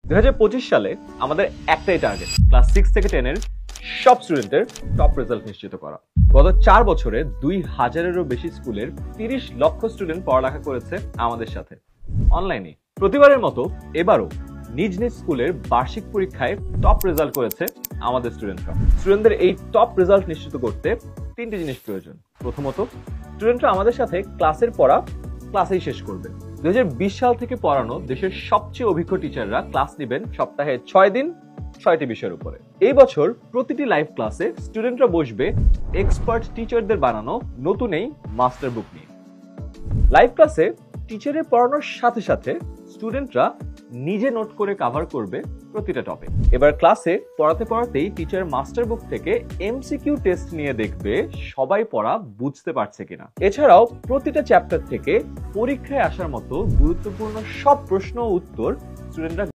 2025 সালে আমাদের একটাই টার্গেট, ক্লাস 6 থেকে 10 এর সব স্টুডেন্টের টপ রেজাল্ট নিশ্চিত করা। গত 4 বছরে 2000-এরও বেশি স্কুলের 30 লক্ষ স্টুডেন্ট পড়ালেখা করেছে আমাদের সাথে অনলাইনে। প্রতিবারের মতো এবারও নিজ নিজ স্কুলের বার্ষিক পরীক্ষায় টপ রেজাল্ট করেছে আমাদের স্টুডেন্টরা। স্টুডেন্টদের এই টপ রেজাল্ট নিশ্চিত করতে 3টি জিনিস প্রয়োজন। প্রথমত, স্টুডেন্টরা আমাদের সাথে ক্লাসের পড়া ক্লাসেই শেষ করবে। 2020 সাল থেকে পড়ানো দেশের সবচেয়ে অভিজ্ঞ টিচাররা ক্লাস নেবেন সপ্তাহে 6 দিন 6টি বিষয়ের উপরে। এই বছর প্রতিটি লাইভ ক্লাসে স্টুডেন্টরা বসবে এক্সপার্ট টিচারদের বানানো নতুন এই মাস্টার বুক নিয়ে। লাইভ ক্লাসে টিচারের পড়ানোর সাথে সাথে স্টুডেন্টরা নিজে নোট করে কভার করবে প্রতিটা টপিক। এবার ক্লাসে পড়াতে পড়াতেই টিচার মাস্টার বুক থেকে এমসিকিউ টেস্ট নিয়ে দেখবে সবাই পড়া বুঝতে পারছে কিনা। এছাড়াও প্রতিটা চ্যাপ্টার থেকে পরীক্ষায় আসার মতো গুরুত্বপূর্ণ সব প্রশ্ন ও উত্তর স্টুডেন্টরা